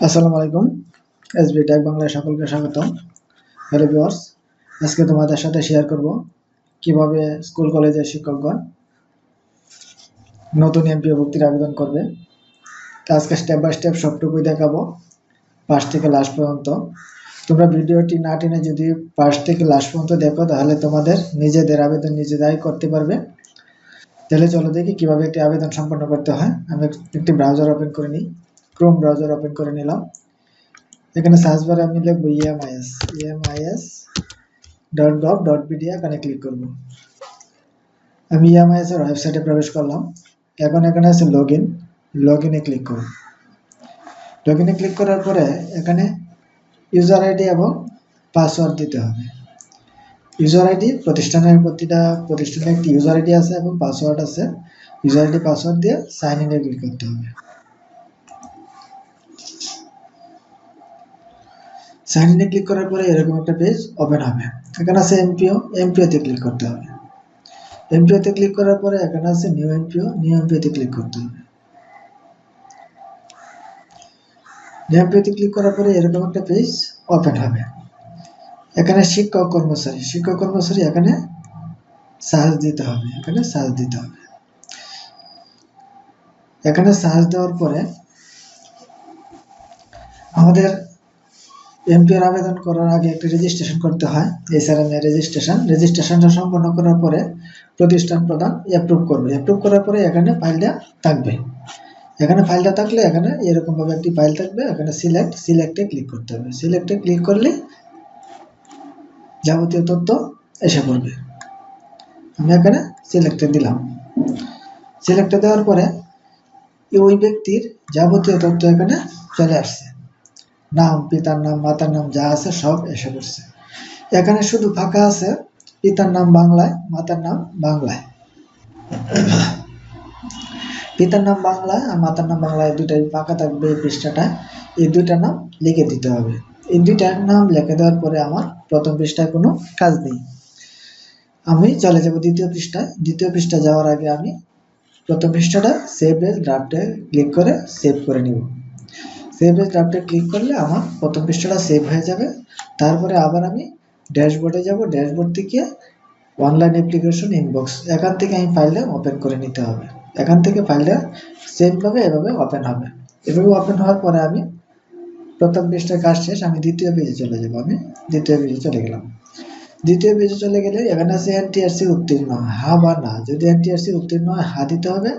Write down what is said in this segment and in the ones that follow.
আসসালামু আলাইকুম। SB take বাংলায় সকলকে স্বাগতম। হ্যালো ভিউয়ার্স, আজকে তোমাদের সাথে শেয়ার করব কিভাবে স্কুল কলেজের শিক্ষকগণ নতুন এমপিও ভুক্তির আবেদন করবে। তো আজকে স্টেপ বাই স্টেপ সবটুকুই দেখাবো ফার্স্ট থেকে লাস্ট পর্যন্ত। তোমরা ভিডিওটি না টেনে যদি ফার্স্ট থেকে লাস্ট পর্যন্ত দেখো তাহলে তোমাদের নিজেদের আবেদন নিজেরাই করতে পারবে। তাহলে চলো দেখি কিভাবে একটি আবেদন সম্পন্ন করতে হয়। আমি একটি ব্রাউজার ওপেন করে নিই। ক্রোম ব্রাউজার ওপেন করে নিলাম। এখানে সার্চ বারে আমি লিখবো emis.gov.pd, এখানে ক্লিক করব। আমি ইএমআইএস এর ওয়েবসাইটে প্রবেশ করলাম। এখন এখানে আছে লগইনে ক্লিক করব। লগইনে ক্লিক করার পরে এখানে ইউজার আইডি এবং পাসওয়ার্ড দিতে হবে। ইউজার আইডি প্রতিটা প্রতিষ্ঠানের একটি ইউজার আইডি আছে এবং পাসওয়ার্ড আছে। ইউজার আইডি পাসওয়ার্ড দিয়ে সাইন ইনে ক্লিক করতে হবে। সাইন ইনে ক্লিক করার পরে এরকম একটা পেজ ওপেন হবে। এখানে আছে এমপিওতে ক্লিক করতে হবে। এমপিওতে ক্লিক করার পরে এখানে আছে নিউ এমপিওতে ক্লিক করতে হবে। নিউ এমপিওতে ক্লিক করার পরে এরকম একটা পেজ ওপেন হবে। এখানে শিক্ষক কর্মচারী এখানে সার্চ দিতে হবে। এখানে সার্চ দেওয়ার পরে আমাদের এমপিওর আবেদন করার আগে একটা রেজিস্ট্রেশন করতে হয়। এসআরএম এর রেজিস্ট্রেশনটা সম্পন্ন করার পরে প্রতিষ্ঠান প্রধান অ্যাপ্রুভ করবে। অ্যাপ্রুভ করার পরে এখানে ফাইলটা থাকবে। এখানে ফাইলটা থাকলে এখানে এরকম ভাবে একটি ফাইল থাকবে। এখানে সিলেক্টে ক্লিক করতে হবে। সিলেক্টে ক্লিক করলে যাবতীয় তথ্য এসে পড়বে। আমি এখানে সিলেক্টে দিলাম। সিলেক্টে দেওয়ার পরে ওই ব্যক্তির যাবতীয় তথ্য এখানে চলে আসছে। নাম, পিতার নাম, মাতার নাম যা আছে সব এসে পড়ছে। এখানে শুধু ফাঁকা আছে পিতার নাম বাংলায়, মাতার নাম বাংলায়। পিতার নাম বাংলায় আর মাতার নাম বাংলায়, দুইটাই ফাঁকা থাকবে এই পৃষ্ঠাটা। এই দুইটা নাম লিখে দিতে হবে। এই দুইটার নাম লিখে দেওয়ার পরে আমার প্রথম পৃষ্ঠায় কোনো কাজ নেই। আমি চলে যাব দ্বিতীয় পৃষ্ঠায়। দ্বিতীয় পৃষ্ঠা যাওয়ার আগে আমি প্রথম পৃষ্ঠাটা সেভ এজ ড্রাফটে ক্লিক করে সেভ করে নিব। সেভ এজ ড্রাফটে ক্লিক করলে আমার প্রথম পৃষ্ঠাটা সেভ হয়ে যাবে। তারপরে আবার আমি ড্যাশবোর্ডে যাব। ড্যাশবোর্ড থেকে অনলাইন অ্যাপ্লিকেশন ইনবক্স, এখান থেকে আমি ফাইলটা ওপেন করে নিতে হবে। এখান থেকে ফাইলটা সেমভাবে এভাবে ওপেন হবে। এভাবে ওপেন হওয়ার পরে আমি প্রথম পৃষ্ঠার কাজ শেষ, আমি দ্বিতীয় পেজে চলে যাব। আমি দ্বিতীয় পেজে চলে গেলাম। দ্বিতীয় পেজে চলে গেলে এখানে আছে এনটিআরসি উত্তীর্ণ, হা বা না। যদি এনটিআরসি উত্তীর্ণ হয় হা দিতে হবে,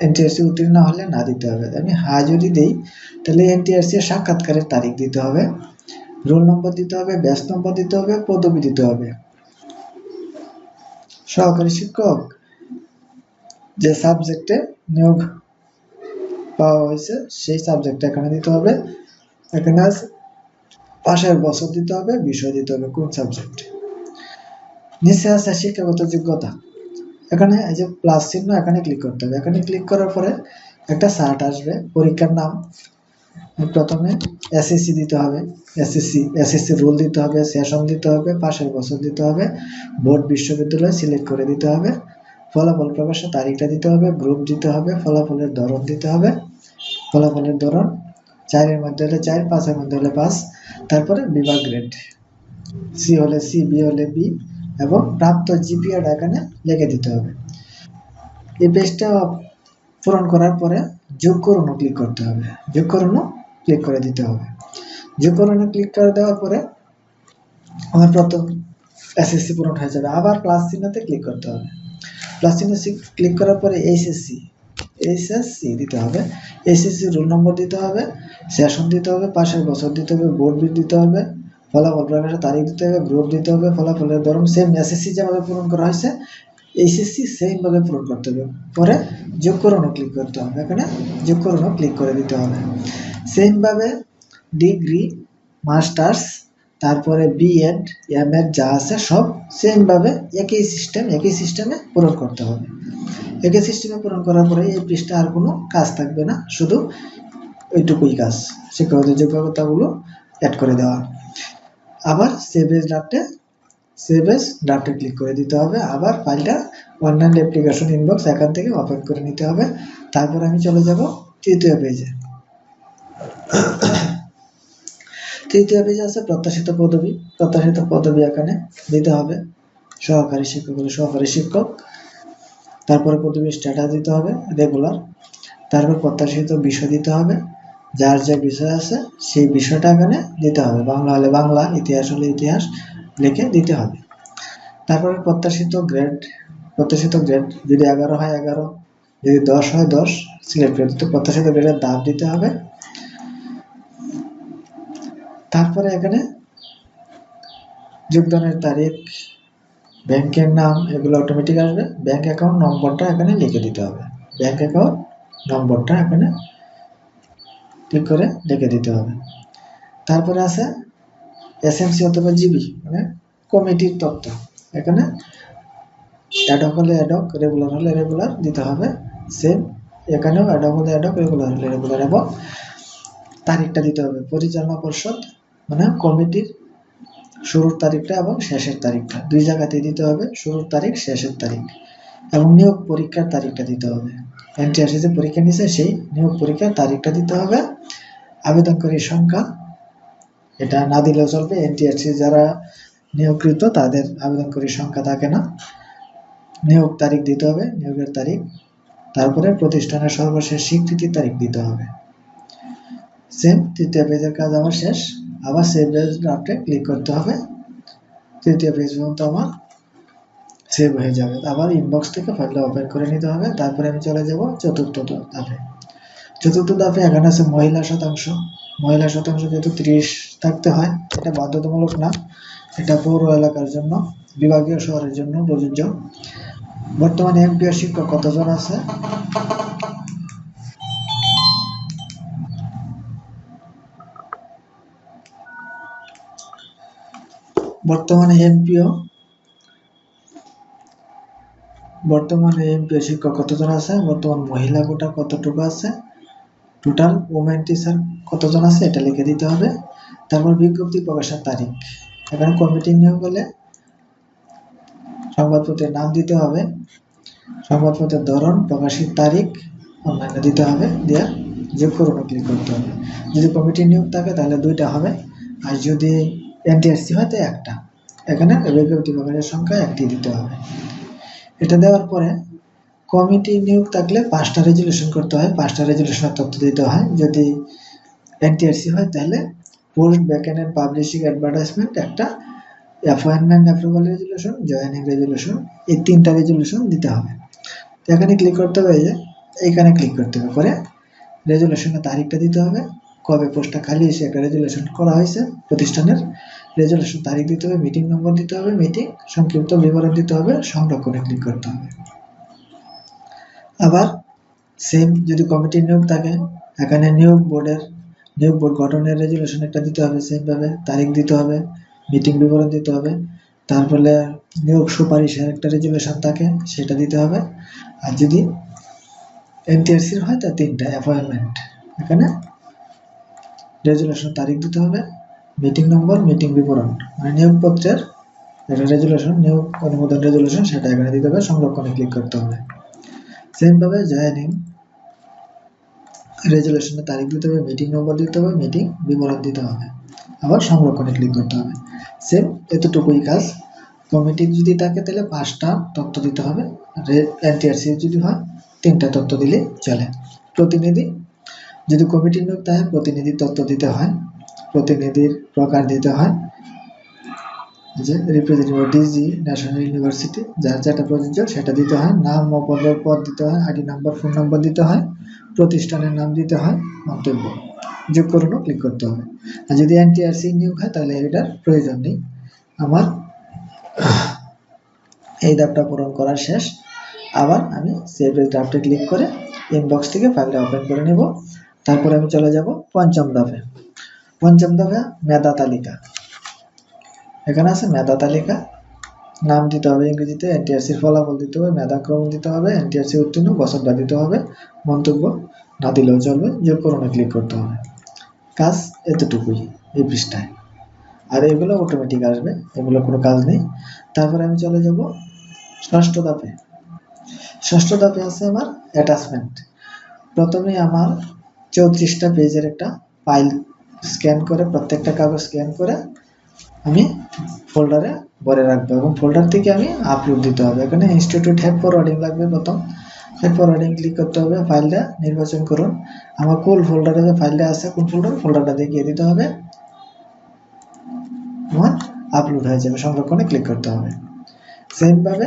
এনটিআরসি উত্তীর্ণ হলে না দিতে হবে। আমি হা যদি দিই তাহলে এনটিআরসি সাক্ষাৎকারের তারিখ দিতে হবে, রোল নম্বর দিতে হবে, ব্যাচ নম্বর দিতে হবে, পদবি দিতে হবে। সহকারী শিক্ষক যে সাবজেক্টে নিয়োগ পাওয়া হয়েছে সেই সাবজেক্টটা এখানে দিতে হবে। এখানে পাশের বছর দিতে হবে, বিষয় দিতে হবে কোন সাবজেক্ট। নিচে আছে শিক্ষাগত যোগ্যতা। এখানে এই যে প্লাস চিহ্ন, এখানে ক্লিক করতে হবে। এখানে ক্লিক করার পরে একটা চার্ট আসবে। পরীক্ষার নাম প্রথমে এসএসসি দিতে হবে, এসএসসি রোল দিতে হবে, সেশন দিতে হবে, পাশের বছর দিতে হবে, বোর্ড বিশ্ববিদ্যালয় সিলেক্ট করে দিতে হবে, ফলাফল প্রকাশের তারিখটা দিতে হবে, গ্রুপ দিতে হবে, ফলাফলের ধরন দিতে হবে। ফলাফলের ধরন 4-এর মধ্যে হলে 4, 5-এর মধ্যে হলে 5। তারপরে বিভাগ গ্রেড, সি হলে সি, বি হলে বি, এবং প্রাপ্ত জিপিএটা এখানে লিখে দিতে হবে। এই পেজটা পূরণ করার পরে যোগ করুন ক্লিক করতে হবে। যোগ করুন ক্লিক করে দিতে হবে। যোগ করুন ক্লিক করে দেওয়ার পরে আমার প্রথম এসএসসি পূরণ হয়ে যাবে। আবার প্লাস চিহ্নতে ক্লিক করতে হবে। প্লাস চিহ্ন ক্লিক করার পরে এইচএসসি দিতে হবে। এইচএসসি রোল নম্বর দিতে হবে, সেশন দিতে হবে, পাশের বছর দিতে হবে, বোর্ড বিল দিতে হবে, ফলাফল প্রকাশের তারিখ দিতে হবে, গ্রুপ দিতে হবে, ফলাফলের ধরন সেম এসএসসি যেভাবে পূরণ করা হয়েছে এইচএসসি সেম ভাবে পূরণ করতে হবে। পরে যোগ করুন ক্লিক করতে হবে। এখানে যোগ করুন ক্লিক করে দিতে হবে। সেম ভাবে ডিগ্রি, মাস্টার্স, তারপরে বিএড, এমএড যা আছে সব সেম ভাবে একই সিস্টেমে পূরণ করতে হবে। একই সিস্টেমে পূরণ করার পরে এই পৃষ্ঠা আর কোনো কাজ থাকবে না, শুধু ওইটুকুই কাজ, শিক্ষাগত যোগ্যতাগুলো অ্যাড করে দেওয়া। আবার সেভ এজ ড্রাফটে ক্লিক করে দিতে হবে। আবার ফাইলটা অনলাইন অ্যাপ্লিকেশন ইনবক্স এখান থেকে ওপেন করে নিতে হবে। তারপর আমি চলে যাব তৃতীয় পেজে। তৃতীয় পেজে আছে প্রত্যাশিত পদবি। প্রত্যাশিত পদবি এখানে দিতে হবে সহকারী শিক্ষক হলে সহকারী শিক্ষক, তারপরে পদবি স্ট্যাটাস দিতে হবে রেগুলার, তারপর প্রত্যাশিত বিষয় দিতে হবে, যার যে বিষয় আছে সেই বিষয়টা এখানে দিতে হবে, বাংলা হলে বাংলা, ইতিহাস হলে ইতিহাস লিখে দিতে হবে। তারপরে প্রত্যাশিত গ্রেড, প্রত্যাশিত গ্রেড যদি 11 হয় 11, যদি 10 হয় 10 সিলেক্ট করে দিতে প্রত্যাশিত গ্রেডের দাম দিতে হবে। তারপরে এখানে যোগদানের তারিখ, ব্যাংকের নাম এগুলো অটোমেটিক আসবে, ব্যাংক অ্যাকাউন্ট নম্বরটা এখানে লিখে দিতে হবে, ব্যাংক অ্যাকাউন্ট নম্বরটা এখানে ক্লিক করে লিখে দিতে হবে। তারপরে আছে এসএমসি অথবা জিবি মানে কমিটির তথ্য, এখানে অ্যাডক হলে অ্যাডক, রেগুলার হলে রেগুলার দিতে হবে সেম, এখানেও অ্যাডক হলে অ্যাডক, রেগুলার হলে রেগুলার, এবং তারিখটা দিতে হবে পরিচালনা পর্ষদ মানে কমিটির শুরুর তারিখটা এবং শেষের তারিখটা দুই জায়গাতেই দিতে হবে, শুরুর তারিখ শেষের তারিখ, এবং নিয়োগ পরীক্ষার তারিখটা দিতে হবে, এনটিআরসি যে পরীক্ষা নিছে সেই নিয়োগ পরীক্ষার তারিখটা দিতে হবে। আবেদনকারীর সংখ্যা এটা না দিলেও চলবে, এনটিআরসি যারা নিয়োগকৃত তাদের আবেদনকারীর সংখ্যা থাকে না। নিয়োগ তারিখ দিতে হবে, নিয়োগের তারিখ, তারপরে প্রতিষ্ঠানের সর্বশেষ স্বীকৃতির তারিখ দিতে হবে। সেম তৃতীয় পেজের কাজ আমার শেষ, আবার সেভ ড্রাফটে ক্লিক করতে হবে, তৃতীয় পেজ পর্যন্ত আমার সেভ হয়ে যাবে। আবার ইনবক্স থেকে ফাইলটা ওপেন করে নিতে হবে। তারপরে আমি চলে যাব চতুর্থ ধাপে। চতুর্থ ধাপে এখানে আছে মহিলা শতাংশ। মহিলা শতাংশ যেহেতু 30 থাকতে হয়, এটা বাধ্যতামূলক না, এটা পৌর এলাকার জন্য, বিভাগীয় শহরের জন্য প্রযোজ্য। বর্তমানে এমপিও শিক্ষক কতজন আছে? বর্তমানে এমপিও শিক্ষক কতজন আছে, বর্তমান মহিলা কোটা কতটুকু আছে, টোটাল ওমেন টিচার কতজন আছে এটা লিখে দিতে হবে। তারপর বিজ্ঞপ্তি প্রকাশের তারিখ, এখানে কমিটি নিয়োগ হলে সংবাদপত্রের নাম দিতে হবে, সংবাদপত্রের ধরন, প্রকাশের তারিখ অন্যান্য দিতে হবে, দিয়ে যোগ করুন ক্লিক করতে হবে। যদি কমিটি নিয়োগ থাকে তাহলে 2টা হবে, আর যদি এনটিআরসি হয় তো 1টা। এখানে বিজ্ঞপ্তি প্রকাশের সংখ্যা 1টি দিতে হবে। এটা দেওয়ার পরে কমিটি নিয়োগ থাকলে 5টা রেজুলেশন করতে হয়, 5টা রেজুলেশনের তথ্য দিতে হয়। যদি এনটিআরসি হয় তাহলে পোস্ট, ভ্যাকেন্ট, পাবলিশিং, অ্যাডভার্টাইজমেন্ট, একটা appointment approval resolution, joining resolution, এই 3টা রেজুলেশন দিতে হবে। তো এখানে ক্লিক করতে হবে, যে এইখানে ক্লিক করতে হবে, করে রেজুলেশনের তারিখটা দিতে হবে, কবে পোস্টটা খালি এসে একটা রেজুলেশন করা হয়েছে প্রতিষ্ঠানের, রেজুলেশন তারিখ দিতে হবে, মিটিং নম্বর দিতে হবে, মিটিং সংক্ষিপ্ত বিবরণ দিতে হবে, সংরক্ষণে ক্লিক করতে হবে। আবার সেম যদি কমিটি নিয়োগ থাকে, এখানে নিয়োগ বোর্ড গঠনের রেজুলেশন একটা দিতে হবে, সেম ভাবে তারিখ দিতে হবে, মিটিং বিবরণ দিতে হবে, তারপরে নিয়োগ সুপারিশের একটা রেজুলেশন থাকে সেটা দিতে হবে। আর যদি এনটিআরসির হয় তা 3টা অ্যাপয়েন্টমেন্ট, এখানে রেজুলেশন তারিখ দিতে হবে, মিটিং নম্বর, মিটিং বিবরণ মানে নিয়োগপত্রের একটা রেজুলেশন, নিয়োগ অনুমোদন রেজুলেশন, সেটা এখানে দিতে হবে, সংরক্ষণে ক্লিক করতে হবে। সেম ভাবে জয়েনিং রেজুলেশনের তারিখ দিতে হবে, মিটিং নম্বর দিতে হবে, মিটিং বিবরণ দিতে হবে, আবার সংরক্ষণে ক্লিক করতে হবে। সেম এতটুকুই কাজ। কমিটি যদি থাকে তাহলে 5টা তথ্য দিতে হবে, আর এনটিআরসি যদি হয় 3টা তথ্য দিলে চলে। প্রতিনিধি, যদি কমিটি নিয়োগ থাকে প্রতিনিধি তথ্য দিতে হয়, প্রতিনিধির প্রকার দিতে হয়, যে রিপ্রেজেন্টেটিভ ডিজি, ন্যাশনাল ইউনিভার্সিটি, যার যেটা প্রযোজ্য সেটা দিতে হয়, নাম ও পদ দিতে হয়, আইডি নাম্বার, ফোন নাম্বার দিতে হয়, প্রতিষ্ঠানের নাম দিতে হয়, মন্তব্য যোগ করুন ক্লিক করতে হবে। আর যদি এনটিআরসি নিয়োগ হয় তাহলে এটার প্রয়োজন নেই। আমার এই ধাপটা পূরণ করা শেষ। আবার আমি সেভ এজ ড্রাফটে ক্লিক করে ইনবক্স থেকে ফাইলটা ওপেন করে নেব। তারপরে আমি চলে যাব পঞ্চম ধাপে। পঞ্চম ধাপে মেধা তালিকা, এখানে আছে মেধা তালিকা, নাম দিতে হবে ইংরেজিতে, এনটিআরসির ফলাফল দিতে হবে, মেধাক্রম দিতে হবে, এনটিআরসি উত্তীর্ণ বছরটা দিতে হবে, মন্তব্য না দিলেও চলবে, যোগ করুন ক্লিক করতে হবে। কাজ এতটুকুই এই পৃষ্ঠায়, আর এগুলো অটোমেটিক আসবে, এগুলো কোনো কাজ নেই। তারপরে আমি চলে যাব ষষ্ঠ ধাপে। ষষ্ঠ ধাপে আছে আমার অ্যাটাচমেন্ট। প্রথমে আমার 34টা পেজের একটা ফাইল স্ক্যান করে, প্রত্যেকটা কাগজ স্ক্যান করে আমি ফোল্ডারে ভরে রাখবো এবং ফোল্ডার থেকে আমি আপলোড দিতে হবে। এখানে ইনস্টিটিউট হেড ফরওয়ার্ডিং লাগবে। প্রথম হেড ফরওয়ার্ডিং ক্লিক করতে হবে, ফাইলটা নির্বাচন করুন। আমার কোন ফোল্ডারে যে ফাইলটা আছে, কোন ফোল্ডারটা দেখিয়ে দিতে হবে, আমার আপলোড হয়ে যাবে। সংরক্ষণে ক্লিক করতে হবে। সেমভাবে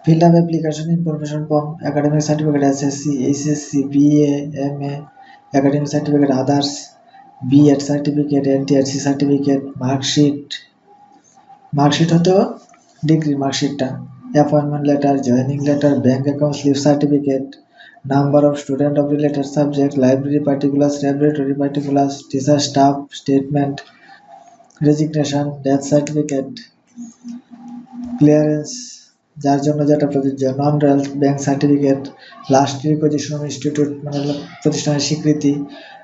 fill up application information form, academic certificate, SSC, HSC, BA, MA, academic certificate, others, BEd certificate, NTRC certificate, marksheet হতেও ডিগ্রি মার্কশিটটা, appointment letter, joining letter, bank account slip certificate, number of student of related subject, library particulars, laboratory particulars, teacher staff statement, resignation, death certificate, clearance যার জন্য যেটা প্রযোজ্য, non rail bank certificate, last reposition of institute মানে প্রতিষ্ঠানের স্বীকৃতি,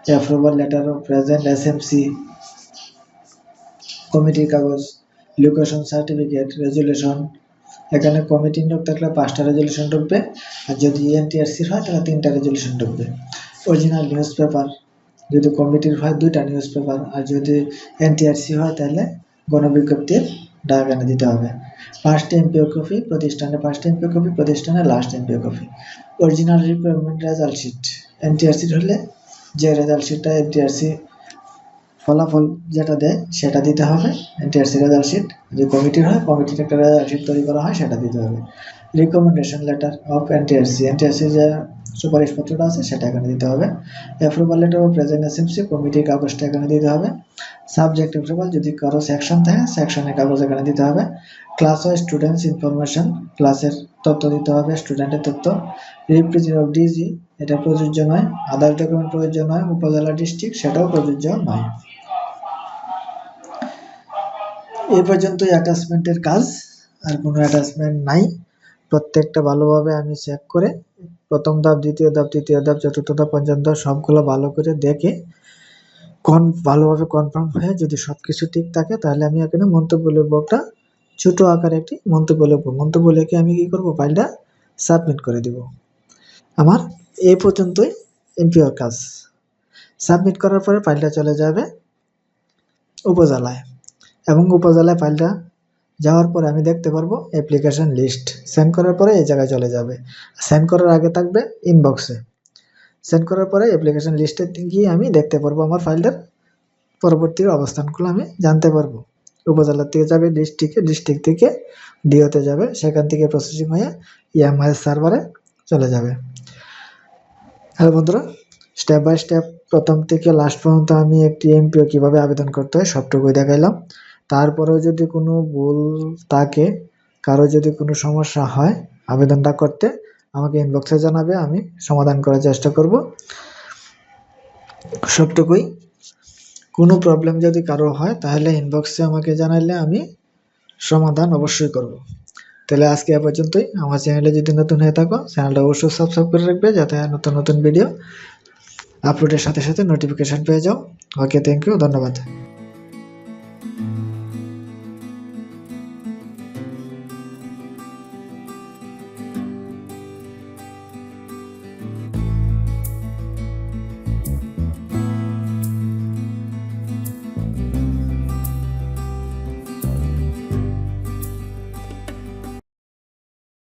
approval letter of present SMC, কমিটির কাগজ, location certificate, resolution. এখানে কমিটির লোক থাকলে 5টা রেজুলেশন ঢুকবে, আর যদি এনটিআরসির হয় তাহলে 3টা রেজুলেশন ঢুকবে। অরিজিনাল নিউজ পেপার, যদি কমিটির হয় 2টা নিউজ পেপার, আর যদি এনটিআরসি হয় তাহলে গণবিজ্ঞপ্তির ডাক এনে দিতে হবে। 5টা এমপিও কপি প্রতিষ্ঠানে, 5টা এমপিও কপি প্রতিষ্ঠানে, last MPO copy. Original requirement result sheet, এনটিআরসির হলে যে রেজাল্ট শিটটা এনটিআরসি ফলাফল যেটা দেয় সেটা দিতে হবে, এনটিআরসি রেজাল্ট শিট। যদি কমিটির হয় কমিটির একটা রেজাল্ট শিট তৈরি করা হয় সেটা দিতে হবে। Recommendation letter of NTRC, NTRC যে সুপারিশপত্রটা আছে সেটা এখানে দিতে হবে। Approval letter of present SMC, কমিটির কাগজটা এখানে দিতে হবে। সাবজেক্ট অ্যাপ্রুভাল, যদি কারো সেকশন থাকে সেকশনের কাগজ এখানে দিতে হবে। ক্লাস ওয়াইজ স্টুডেন্টস ইনফরমেশন, ক্লাসের তথ্য দিতে হবে, স্টুডেন্টের তথ্য। রিপ্রেজেন্টেটিভ অফ ডিজি, এটা প্রযোজ্য নয়। আদার ডকুমেন্ট প্রযোজ্য নয়। উপজেলা ডিস্ট্রিক্ট সেটাও প্রযোজ্য নয়। এই পর্যন্তই অ্যাটাচমেন্টের কাজ, আর কোনো অ্যাটাচমেন্ট নাই। প্রত্যেকটা ভালোভাবে আমি চেক করে প্রথম ধাপ, দ্বিতীয় ধাপ, তৃতীয় ধাপ, চতুর্থ ধাপ, পঞ্চম ধাপ সবগুলো ভালো করে দেখে ভালোভাবে কনফার্ম হয়ে যদি সবকিছু ঠিক থাকে তাহলে আমি এখানে মন্তব্য লিখবটা ছোট আকারে একটি মন্তব্য লিখবো। মন্তব্য লিখে আমি কি করব, ফাইলটা সাবমিট করে দিব। আমার এই পর্যন্তই এমপিওর কাজ। সাবমিট করার পরে ফাইলটা চলে যাবে উপজেলায়, এবং উপজেলায় ফাইলটা যাওয়ার পরে আমি দেখতে পারবো অ্যাপ্লিকেশন লিস্ট। সেন্ড করার পরে এই জায়গায় চলে যাবে। সেন্ড করার আগে থাকবে ইনবক্সে। সেন্ড করার পরে অ্যাপ্লিকেশন লিস্টে গিয়ে আমি দেখতে পারবো আমার ফাইলটার পরবর্তী অবস্থানগুলো আমি জানতে পারবো। উপজেলা থেকে যাবে ডিস্ট্রিক্টে, ডিস্ট্রিক্ট থেকে ডিওতে যাবে, সেখান থেকে প্রসেসিং হয়ে ইএমআইএস সার্ভারে চলে যাবে। হ্যালো বন্ধুরা, স্টেপ বাই স্টেপ প্রথম থেকে লাস্ট পর্যন্ত আমি একটি এমপিও কীভাবে আবেদন করতে হয় সবটুকুই দেখাইলাম। তারপরেও যদি কোনো ভুল থাকে, কারো যদি কোনো সমস্যা হয় আবেদনটা করতে, আমাকে ইনবক্সে জানাবে, আমি সমাধান করার চেষ্টা করব সবটুকুই। কোনো প্রবলেম যদি কারো হয় তাহলে ইনবক্সে আমাকে জানাইলে আমি সমাধান অবশ্যই করব। তাহলে আজকে এ পর্যন্তই। আমার চ্যানেলে যদি নতুন হয়ে থাকো চ্যানেলটা অবশ্যই সাবস্ক্রাইব করে রাখবে, যাতে নতুন নতুন ভিডিও আপলোডের সাথে সাথে নোটিফিকেশান পেয়ে যাও। ওকে, থ্যাংক ইউ, ধন্যবাদ।